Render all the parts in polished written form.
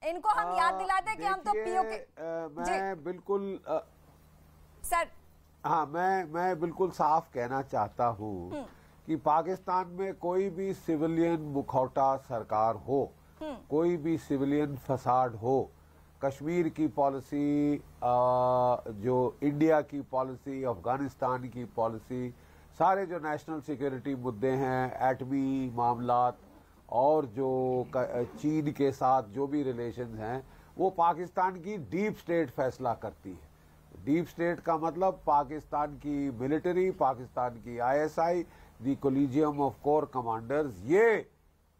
इनको हम याद दिलाते कि हम तो पीओके। मैं बिल्कुल सर, हाँ, मैं बिल्कुल साफ कहना चाहता हूँ कि पाकिस्तान में कोई भी सिविलियन मुखौटा सरकार हो, कोई भी सिविलियन फसाड हो, कश्मीर की पॉलिसी, जो इंडिया की पॉलिसी, अफगानिस्तान की पॉलिसी, सारे जो नेशनल सिक्योरिटी मुद्दे हैं, एटमी मामलात और जो चीन के साथ जो भी रिलेशंस हैं, वो पाकिस्तान की डीप स्टेट फैसला करती है। डीप स्टेट का मतलब पाकिस्तान की मिलिट्री, पाकिस्तान की ISI, the collegium of core commanders, ये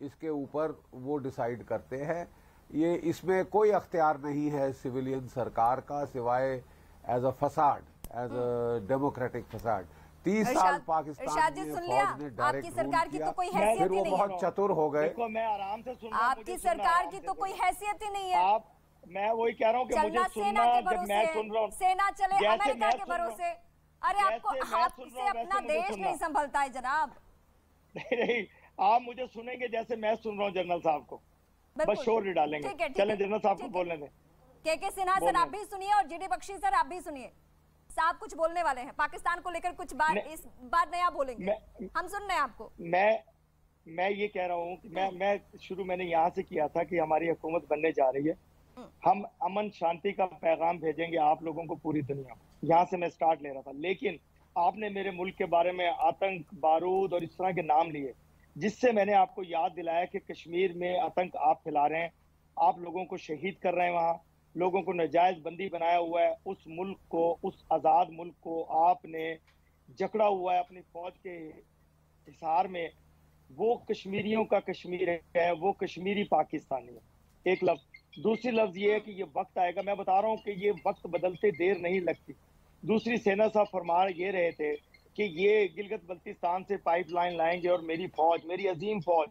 इसके ऊपर वो डिसाइड करते हैं। ये इसमें कोई अख्तियार नहीं है सिविलियन सरकार का, सिवाय as a facade, as a democratic facade. 30 साल पाकिस्तान में फौज ने डायरेक्ट आपकी सरकार की तो कोई फिर हैसियत ही वो नहीं है। बहुत चतुर हो गए। देखो मैं आराम से सुन रहा हूं, आपकी सरकार की तो कोई हैसियत ही नहीं है। आप, मैं वही कह रहा हूँ कि मुझे चलना सुनना, सेना के जब मैं भरोसे, सुन रहा हूँ, सेना चले जैसे अमेरिका मैं के सुन रहा हूँ, भरोसे। अरे आपको, जैसे मैं सुन आपसे रहा हूँ, अपना वैसे मुझे देश सुनना। नहीं संभलता है जनाब। नहीं, आप मुझे सुनेंगे जैसे मैं सुन रहा हूँ जनरल साहब को, बस शोर नहीं डालेंगे। चलें जनरल साहब को बोलने दें। के सिन्हा सर आप भी सुनिए और जीडी बख्शी सर आप भी सुनिए। साहब कुछ बोलने वाले हैं, पाकिस्तान को लेकर कुछ बात इस बार नया बोलेंगे। हम सुन रहे हैं आपको। मैं ये कह रहा हूँ कि मैं शुरू मैंने यहाँ से किया था कि हमारी हुकूमत बनने जा रही है, हम अमन शांति का पैगाम भेजेंगे आप लोगों को पूरी दुनिया में। यहाँ से मैं स्टार्ट ले रहा था, लेकिन आपने मेरे मुल्क के बारे में आतंक, बारूद और इस तरह के नाम लिए, जिससे मैंने आपको याद दिलाया कि कश्मीर में आतंक आप फैला रहे हैं, आप लोगों को शहीद कर रहे हैं, वहाँ लोगों को नाजायज बंदी बनाया हुआ है। उस मुल्क को, उस आज़ाद मुल्क को आपने जकड़ा हुआ है अपनी फौज के हिसार में। वो कश्मीरियों का कश्मीर है, वो कश्मीरी पाकिस्तानी है। एक लफ्ज। दूसरी लफ्ज ये है कि ये वक्त आएगा, मैं बता रहा हूँ कि ये वक्त बदलते देर नहीं लगती। दूसरी, सेना साहब फरमा ये रहे थे कि ये गिलगित बल्तिस्तान से पाइपलाइन लाएंगे और मेरी फौज, मेरी अजीम फौज,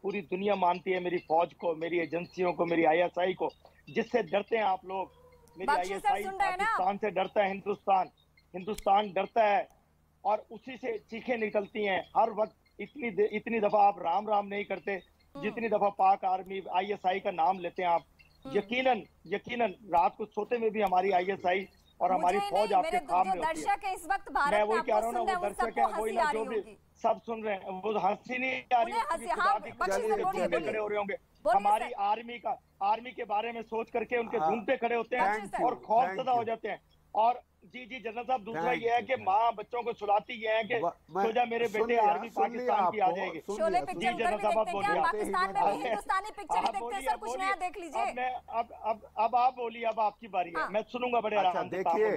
पूरी दुनिया मानती है मेरी फौज को, मेरी एजेंसियों को, मेरी आईएसआई को, जिससे डरते हैं आप लोग। मेरी आईएसआई पाकिस्तान से डरता है, हिंदुस्तान डरता है, और उसी से चीखें निकलती हैं हर वक्त। इतनी दफा आप राम राम नहीं करते जितनी दफा पाक आर्मी, आईएसआई का नाम लेते हैं आप। यकीनन रात को सोते में भी हमारी आईएसआई और हमारी फौज आपके काम में होती है। दर्शक है इस वक्त भारत मैं वही कह रहा हूँ ना, वो दर्शक है, वही ना, जो भी सब सुन रहे हैं, वो हंसी नहीं आ रही खड़े हो रहे होंगे। हमारी आर्मी के बारे में सोच करके उनके घूमते खड़े होते हैं और खौफजदा हो जाते हैं। और जी जनरल साहब, दूसरा ये है कि माँ बच्चों को सुलाती ये है कि सोचा मेरे बेटे आर्मी पाकिस्तान की आ जाएगी। शोले पिक्चर उधर भी देखते हैं, पाकिस्तान में भी हिंदुस्तानी पिक्चर ही देखते हैं सर, कुछ नया देख लीजिए। अब आप बोलिए, अब आपकी बारी है, मैं सुनूंगा बड़े आराम से। देखिए,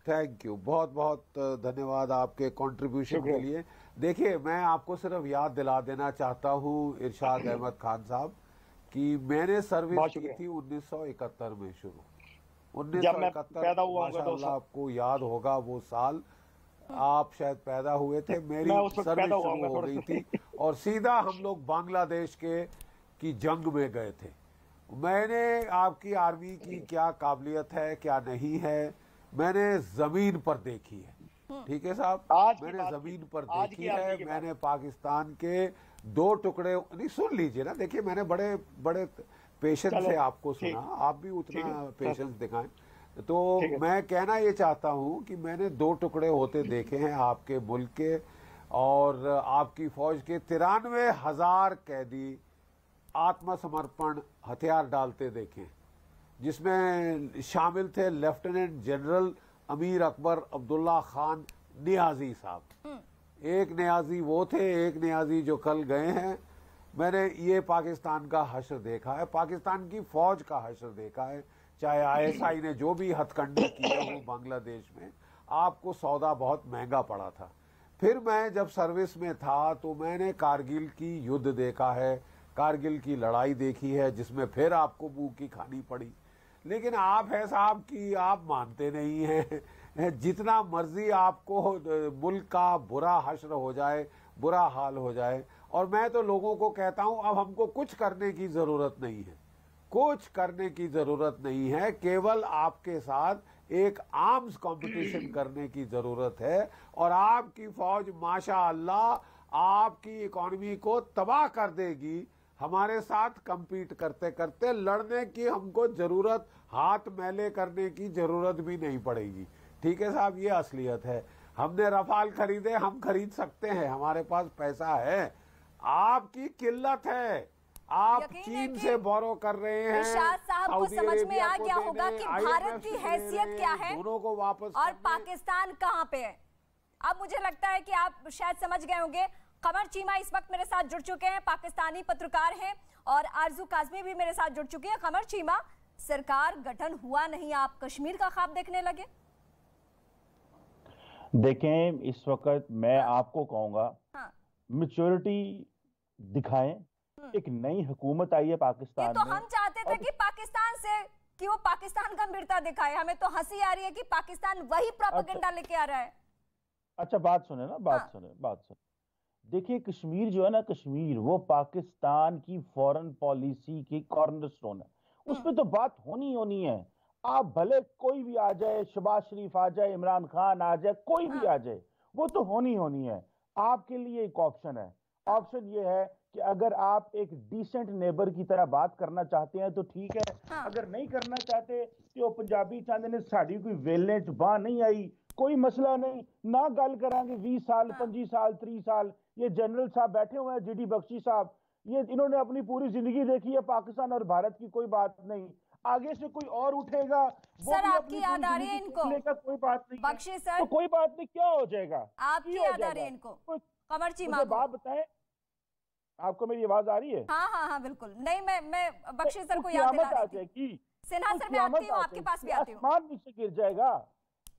थैंक यू, बहुत बहुत धन्यवाद आपके कंट्रीब्यूशन के लिए। देखिए, मैं आपको सिर्फ याद दिला देना चाहता हूँ इरशाद अहमद खान साहब कि मैंने सर्विस की थी 1971 में शुरू। 1971 माशाअल्लाह, आपको याद होगा वो साल, आप शायद पैदा हुए थे, मेरी सर्विस शुरू हो गई थी और सीधा हम लोग बांग्लादेश की जंग में गए थे। मैंने आपकी आर्मी की क्या काबिलियत है, क्या नहीं है, मैंने जमीन पर देखी है। ठीक है साहब, मैंने जमीन पर देखी है। मैंने पाकिस्तान के 2 टुकड़े, नहीं सुन लीजिए ना, देखिए मैंने बड़े बड़े पेशेंस से आपको सुना, आप भी उतना पेशेंस दिखाएं। तो मैं कहना ये चाहता हूं कि मैंने 2 टुकड़े होते देखे हैं आपके मुल्क के, और आपकी फौज के 93,000 कैदी आत्मसमर्पण हथियार डालते देखे, जिसमें शामिल थे lieutenant general Amir Akbar Abdullah Khan Niazi साहब। एक नियाजी वो थे, एक नियाजी जो कल गए हैं। मैंने ये पाकिस्तान का हश्र देखा है, पाकिस्तान की फौज का हश्र देखा है, चाहे आईएसआई ने जो भी हथकंडे किए हो बांग्लादेश में। आपको सौदा बहुत महंगा पड़ा था। फिर मैं जब सर्विस में था तो मैंने कारगिल की युद्ध देखा है, कारगिल की लड़ाई देखी है, जिसमें फिर आपको मुंह की खानी पड़ी। लेकिन आप है साहब कि आप मानते नहीं हैं। जितना मर्जी आपको मुल्क का बुरा हश्र हो जाए, बुरा हाल हो जाए, और मैं तो लोगों को कहता हूं अब हमको कुछ करने की जरूरत नहीं है, कुछ करने की जरूरत नहीं है, केवल आपके साथ एक आर्म्स कंपटीशन करने की जरूरत है। और आपकी फौज माशाअल्लाह आपकी इकोनॉमी को तबाह कर देगी। हमारे साथ compete करते करते लड़ने की हमको जरूरत, हाथ मैले करने की जरूरत भी नहीं पड़ेगी। ठीक है साहब, ये असलियत है। हमने रफाल खरीदे, हम खरीद सकते हैं, हमारे पास पैसा है। आपकी किल्लत है, आप चीन से बोरो कर रहे हैं। इरशाद साहब को समझ में आ गया होगा कि भारत की हैसियत क्या है दोनों को वापस और पाकिस्तान कहां पे है। अब मुझे लगता है कि आप शायद समझ गए होंगे। कमर चीमा इस वक्त मेरे साथ जुड़ चुके हैं, पाकिस्तानी पत्रकार हैं, और आरजू काजमी भी मेरे साथ जुड़ चुकी है। कमर चीमा, सरकार गठन हुआ नहीं, आप कश्मीर का ख्वाब देखने लगे? देखें, इस वक्त मैं आपको कहूंगा, मैच्योरिटी दिखाएं। एक नई हुकूमत आई है पाकिस्तान में। ये तो हम चाहते थे कि पाकिस्तान से कि वो पाकिस्तान गंभीरता दिखाए। हमें तो हंसी आ रही है कि पाकिस्तान वही प्रोपेगेंडा लेके आ रहा है। अच्छा, बात सुने ना, बात सुने। देखिए, कश्मीर जो है ना, कश्मीर वो पाकिस्तान की फॉरेन पॉलिसी की कॉर्नरस्टोन है। उस पर तो बात होनी है। आप भले कोई भी आ जाए, शहबाज शरीफ आ जाए, इमरान खान आ जाए, कोई भी आ जाए, वो तो होनी है। आपके लिए एक ऑप्शन है। ऑप्शन ये है कि अगर आप एक डिसेंट नेबर की तरह बात करना चाहते हैं तो ठीक है। अगर नहीं करना चाहते कि वो पंजाबी चाहते ने साड़ी कोई वेले जुबान नहीं आई, कोई मसला नहीं, ना गल करांगे 20 साल 25 साल 30 साल। ये जनरल साहब बैठे हुए हैं, जीडी बख्शी साहब, ये इन्होंने अपनी पूरी जिंदगी देखी है पाकिस्तान और भारत की, कोई बात नहीं। आगे से कोई और उठेगा, वो सर आपकी याद आ रही है इनको? कोई बात नहीं, बख्शी सर, तो कोई बात नहीं, क्या हो जाएगा? आपकी याद आ रही है इनको? कमर चीमा को बात बताएं, आपको मेरी आवाज आ रही है? हाँ बिल्कुल। नहीं, मैं बख्शी सर को याद दिला रही थी। सिन्हा सर, मैं आती हूँ, आपके पास भी आती हूँ। आसमान नीचे गिर जाएगा,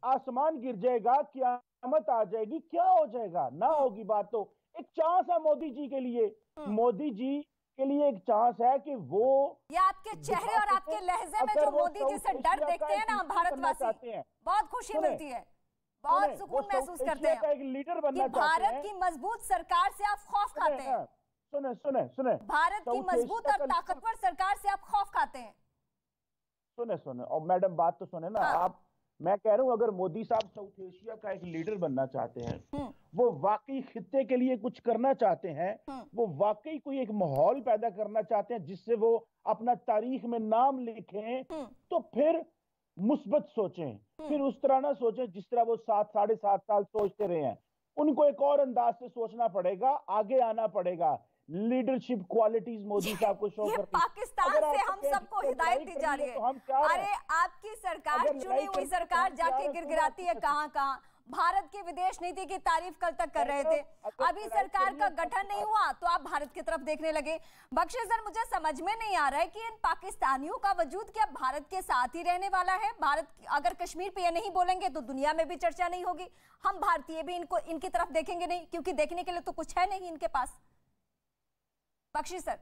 आसमान गिर जाएगा, क़यामत आ जाएगी, क्या हो जाएगा? ना होगी बात। तो एक चांस है मोदी जी के लिए, मोदी जी के लिए एक चांस है कि वो, ये आपके चेहरे और आपके लहजे में जो मोदी जी से डर देखते हैं ना भारतवासी, बहुत खुशी मिलती है, बहुत सुकून महसूस करते हैं। एक लीडर बनना कि भारत की मजबूत सरकार से आप खौफ खाते हैं। सुने, भारत की मजबूत और ताकतवर सरकार से आप खौफ खाते हैं। सुने, और मैडम बात तो सुने ना आप। मैं कह रहा हूं, अगर मोदी साहब साउथ एशिया का एक लीडर बनना चाहते हैं, वो वाकई खित्ते के लिए कुछ करना चाहते हैं, वो वाकई कोई एक माहौल पैदा करना चाहते हैं जिससे वो अपना तारीख में नाम लिखें, तो फिर मुस्बत सोचें। फिर उस तरह ना सोचें जिस तरह वो 7-7.5 साल सोचते रहे हैं। उनको एक और अंदाज से सोचना पड़ेगा, आगे आना पड़ेगा। लीडरशिप क्वालिटीज मोदी साहब को शो करती। पाकिस्तान से हम सबको हिदायत दी जा रही है। अरे आपकी सरकार, चुनी हुई सरकार जाके गिरगिराती है कहां। भारत की विदेश नीति की तारीफ कल तक कर रहे थे, अभी सरकार का गठन नहीं हुआ तो आप भारत की तरफ देखने लगे। बख्शी सर, मुझे समझ में नहीं आ रहा है कि इन पाकिस्तानियों का वजूद क्या भारत के साथ ही रहने वाला है? भारत अगर कश्मीर पे ये नहीं बोलेंगे तो दुनिया में भी चर्चा नहीं होगी, हम भारतीय भी इनकी तरफ देखेंगे नहीं, क्योंकि देखने के लिए तो कुछ है नहीं इनके पास। बख्शी सर,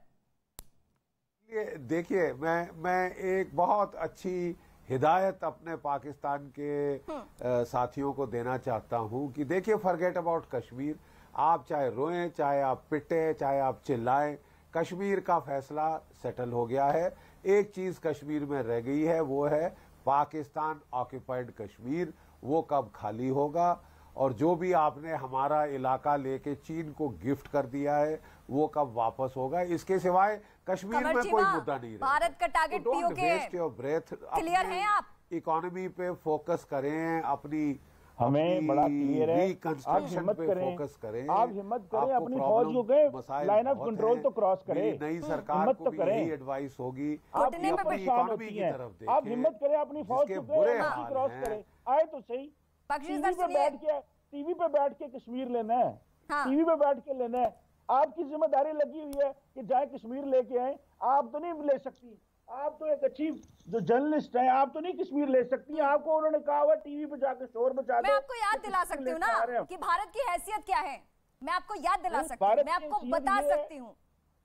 ये देखिए, मैं एक बहुत अच्छी हिदायत अपने पाकिस्तान के साथियों को देना चाहता हूं कि देखिए, फॉरगेट अबाउट कश्मीर। आप चाहे रोएं, चाहे आप पिटे, चाहे आप चिल्लाएं, कश्मीर का फैसला सेटल हो गया है। एक चीज कश्मीर में रह गई है, वो है पाकिस्तान ऑक्यूपाइड कश्मीर। वो कब खाली होगा, और जो भी आपने हमारा इलाका लेके चीन को गिफ्ट कर दिया है, वो कब वापस होगा। इसके सिवाय कश्मीर में कोई मुद्दा नहीं रहेगा। भारत का टारगेट पीओके क्लियर है। आप इकोनॉमी पे फोकस करें, अपनी हमें बड़ा क्लियर है, रिकंस्ट्रक्शन पे फोकस करें। आप हिम्मत करें, अपनी फौज को गए लाइन ऑफ कंट्रोल तो क्रॉस करें। नई सरकार को भी यही एडवाइस होगी, आप इकोनॉमी की तरफ देखें। आप हिम्मत करें, अपनी फौज को क्रॉस करें। आए तो सही, टीवी पे बैठ के कश्मीर लेना है, टीवी पे बैठ के लेना है। आपकी जिम्मेदारी लगी हुई है कि जाए कश्मीर लेके आए। आप तो नहीं ले सकती, आप तो एक अच्छी जो जर्नलिस्ट हैं, आप तो नहीं कश्मीर ले सकती। आपको उन्होंने कहा हुआ टीवी पे जाके शोर मचा दो। मैं आपको याद दिला सकती हूँ ना कि भारत की हैसियत क्या है। मैं आपको याद दिला सकती हूँ, मैं आपको बता सकती हूँ।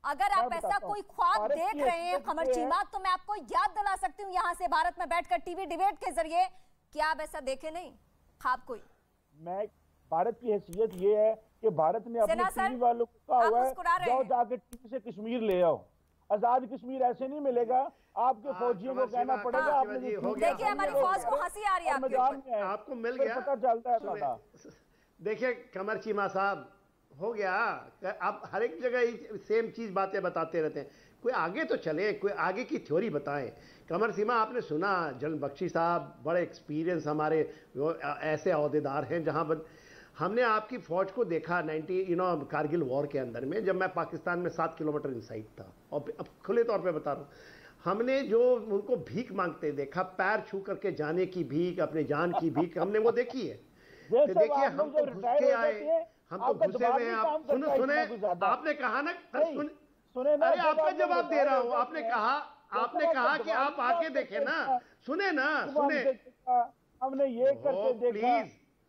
अगर आप ऐसा कोई ख्वाब देख रहे हैं कमर चीमा, तो मैं आपको याद दिला सकती हूँ यहाँ से भारत में बैठकर टीवी डिबेट के जरिए कि आप ऐसा देखे नहीं ख्वाब कोई। मैं भारत की हैसियत ये है कि भारत ने अपने टीवी वालों को कहा हुआ है, जाओ जाके टीवी से कश्मीर ले आओ। आजाद कश्मीर ऐसे नहीं मिलेगा, आपके फौजियों को कहना पड़ेगा। आपने देखिए, हमारी फौज को हंसी आ रही है, आपको मिल गया, पता चलता है। देखिए कमर चीमा साहब, हो गया। आप हर एक जगह सेम चीज बातें बताते रहते हैं, कोई आगे तो चले, कोई आगे की थ्योरी बताएं। कमर सीमा आपने सुना, जनरल बख्शी साहब बड़े एक्सपीरियंस हमारे ऐसे अहदेदार हैं जहां हमने आपकी फौज को देखा 90 कारगिल वॉर के अंदर में, जब मैं पाकिस्तान में 7 किलोमीटर इनसाइड था। और अब खुले तौर पे बता रहा हूँ, हमने जो उनको भीख मांगते देखा, पैर छू करके जाने की भीख, अपने जान की भीख, हमने वो देखी है। तो देखिए हम तो घुस के आए, हम तो घुसे हुए हैं। आप सुने आपने कहा ना, सुने ना, अरे आपका जवाब दे रहा हूँ। आपने कहा कि आप आके देखे ना, सुने ना, सुने। हमने ये करते देखा।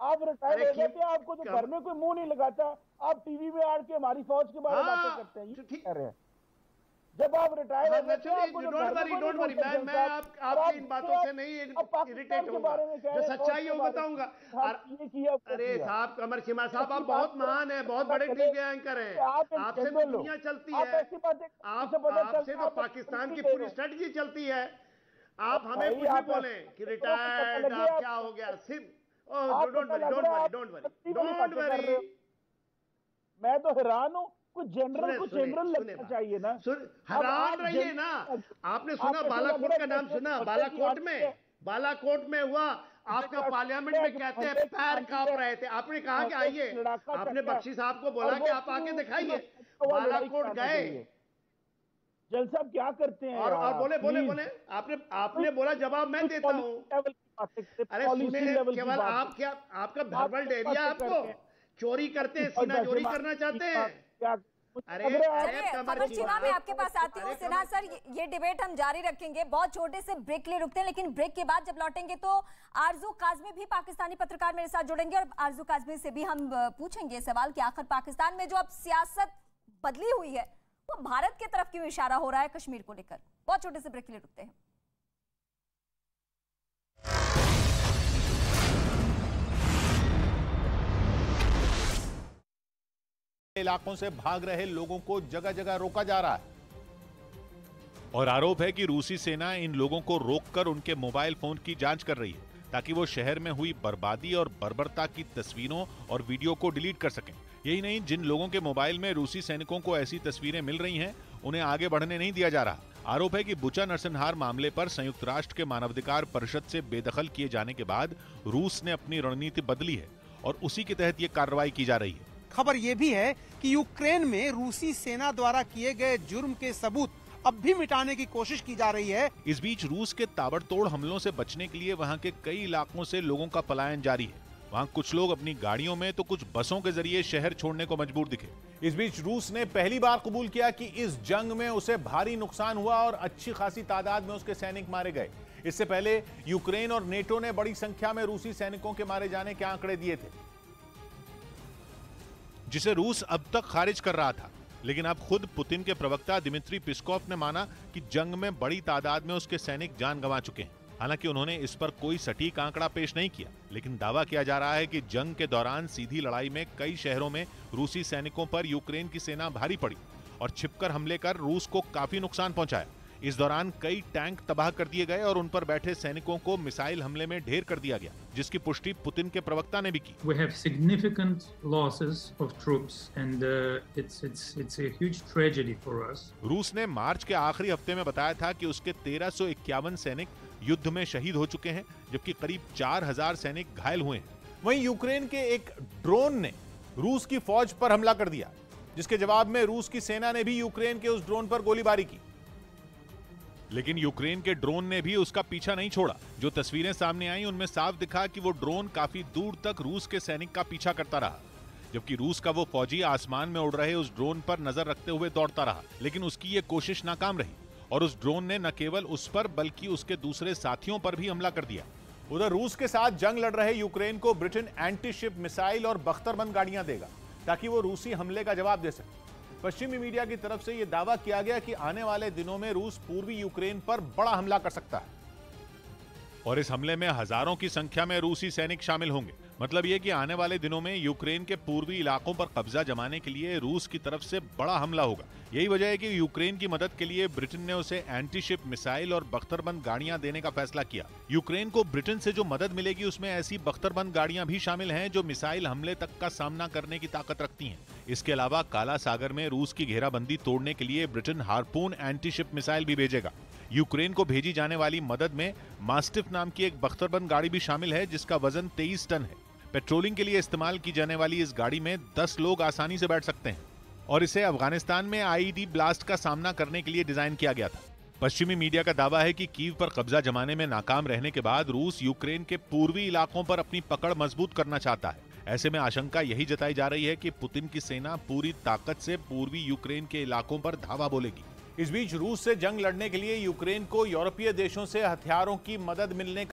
आप रिटायर हो जाते, आपको तो घर में कोई मुंह नहीं लगाता, आप टीवी में आड़ के हमारी फौज के बारे में बातें करते हैं। ये कह रहे हैं जब आप रिटायर हो जाते हैं, आपको डोंट वरी, मैं आपकी इन बातों से नहीं इरिटेट होऊंगा, जो सच्चाई है वो बताऊंगा। अरे साहब, कमर सीमा साहब, आप बहुत महान हैं, बहुत बड़े टीवी एंकर हैं, आपसे तो दुनिया चलती है, आपसे तो पाकिस्तान की पूरी स्ट्रेटजी चलती है। आप हमें कुछ भी बोले कि रिटायर्ड, आप क्या हो गया, सिर्फ डोंट वरी। मैं तो हैरान हूँ, कुछ जनरल लगना चाहिए ना। हैरान रहिए ना। आपने सुना बालाकोट का नाम सुना? बालाकोट में हुआ आपका पार्लियामेंट में कहते हैं पैर कांप रहे थे। आपने कहा कि आइए, आपने बख्शी साहब को बोला कि आप आके दिखाइए। बालाकोट गए, जनरल साहब क्या करते हैं और बोले आपने बोला, जवाब मैं देता हूँ। अरे सुने, केवल आप क्या, आपका भरबल एरिया, आपको चोरी करते, सीना चोरी करना चाहते हैं। अरे कमर सीमा, मैं आपके पास आती हूँ। सिन्हा सर, ये डिबेट हम जारी रखेंगे, बहुत छोटे से ब्रेक ले रुकते हैं, लेकिन ब्रेक के बाद जब लौटेंगे तो आरजू काज़मी भी, पाकिस्तानी पत्रकार, मेरे साथ जुड़ेंगे और आरजू काज़मी से भी हम पूछेंगे सवाल कि आखिर पाकिस्तान में जो अब सियासत बदली हुई है वो भारत की तरफ क्यों इशारा हो रहा है कश्मीर को लेकर। बहुत छोटे से ब्रेक के लिए रुकते हैं। इलाकों से भाग रहे लोगों को जगह जगह रोका जा रहा है और आरोप है कि रूसी सेना इन लोगों को रोककर उनके मोबाइल फोन की जांच कर रही है ताकि वो शहर में हुई बर्बादी और बर्बरता की तस्वीरों और वीडियो को डिलीट कर सकें। यही नहीं, जिन लोगों के मोबाइल में रूसी सैनिकों को ऐसी तस्वीरें मिल रही हैं, उन्हें आगे बढ़ने नहीं दिया जा रहा। आरोप है कि बुचा नरसंहार मामले पर संयुक्त राष्ट्र के मानवाधिकार परिषद से बेदखल किए जाने के बाद रूस ने अपनी रणनीति बदली है और उसी के तहत ये कार्रवाई की जा रही है। खबर यह भी है कि यूक्रेन में रूसी सेना द्वारा किए गए जुर्म के सबूत अब भी मिटाने की कोशिश की जा रही है। इस बीच रूस के ताबड़तोड़ हमलों से बचने के लिए वहां के कई इलाकों से लोगों का पलायन जारी है। वहां कुछ लोग अपनी गाड़ियों में तो कुछ बसों के जरिए शहर छोड़ने को मजबूर दिखे। इस बीच रूस ने पहली बार कबूल किया कि इस जंग में उसे भारी नुकसान हुआ और अच्छी खासी तादाद में उसके सैनिक मारे गए। इससे पहले यूक्रेन और नेटो ने बड़ी संख्या में रूसी सैनिकों के मारे जाने के आंकड़े दिए थे, जिसे रूस अब तक खारिज कर रहा था। लेकिन अब खुद पुतिन के प्रवक्ता दिमित्री पिस्कोव ने माना कि जंग में बड़ी तादाद में उसके सैनिक जान गंवा चुके हैं। हालांकि उन्होंने इस पर कोई सटीक आंकड़ा पेश नहीं किया, लेकिन दावा किया जा रहा है कि जंग के दौरान सीधी लड़ाई में कई शहरों में रूसी सैनिकों पर यूक्रेन की सेना भारी पड़ी और छिपकर हमले कर रूस को काफी नुकसान पहुंचाया। इस दौरान कई टैंक तबाह कर दिए गए और उन पर बैठे सैनिकों को मिसाइल हमले में ढेर कर दिया गया, जिसकी पुष्टि पुतिन के प्रवक्ता ने भी की। We have significant losses of troops and it's a huge tragedy for us. रूस ने मार्च के आखिरी हफ्ते में बताया था कि उसके 1351 सैनिक युद्ध में शहीद हो चुके हैं, जबकि करीब 4000 सैनिक घायल हुए हैं। वहीं यूक्रेन के एक ड्रोन ने रूस की फौज पर हमला कर दिया, जिसके जवाब में रूस की सेना ने भी यूक्रेन के उस ड्रोन पर गोलीबारी की। लेकिन यूक्रेन के ड्रोन ने भी उसका पीछा नहीं छोड़ा। जो तस्वीरें सामने आई उनमें साफ दिखा कि वो ड्रोन काफी दूर तक रूस के सैनिक का पीछा करता रहा, जबकि रूस का वो फौजी आसमान में उड़ रहे उस ड्रोन पर नजर रखते हुए दौड़ता रहा। लेकिन उसकी ये कोशिश नाकाम रही और उस ड्रोन ने न केवल उस पर बल्कि उसके दूसरे साथियों पर भी हमला कर दिया। उधर रूस के साथ जंग लड़ रहे यूक्रेन को ब्रिटेन एंटी शिप मिसाइल और बख्तरबंद गाड़ियां देगा ताकि वो रूसी हमले का जवाब दे सके। पश्चिमी मीडिया की तरफ से यह दावा किया गया कि आने वाले दिनों में रूस पूर्वी यूक्रेन पर बड़ा हमला कर सकता है। और इस हमले में हजारों की संख्या में रूसी सैनिक शामिल होंगे। मतलब ये कि आने वाले दिनों में यूक्रेन के पूर्वी इलाकों पर कब्जा जमाने के लिए रूस की तरफ से बड़ा हमला होगा। यही वजह है कि यूक्रेन की मदद के लिए ब्रिटेन ने उसे एंटी शिप मिसाइल और बख्तरबंद गाड़ियां देने का फैसला किया। यूक्रेन को ब्रिटेन से जो मदद मिलेगी उसमें ऐसी बख्तरबंद गाड़ियां भी शामिल हैं जो मिसाइल हमले तक का सामना करने की ताकत रखती हैं। इसके अलावा काला सागर में रूस की घेराबंदी तोड़ने के लिए Britain harpoon anti ship missile भी भेजेगा। यूक्रेन को भेजी जाने वाली मदद में मास्टिफ नाम की एक बख्तरबंद गाड़ी भी शामिल है जिसका वजन 23 टन है। पेट्रोलिंग के लिए इस्तेमाल की जाने वाली इस गाड़ी में 10 लोग आसानी से बैठ सकते हैं और इसे अफगानिस्तान में आईईडी ब्लास्ट का सामना करने के लिए डिजाइन किया गया था। पश्चिमी मीडिया का दावा है कि कीव पर कब्जा जमाने में नाकाम रहने के बाद रूस यूक्रेन के पूर्वी इलाकों पर अपनी पकड़ मजबूत करना चाहता है। ऐसे में आशंका यही जताई जा रही है कि पुतिन की सेना पूरी ताकत से पूर्वी यूक्रेन के इलाकों पर धावा बोलेगी। इस बीच रूस से जंग लड़ने के लिए यूक्रेन को यूरोपीय देशों से हथियारों की मदद मिलने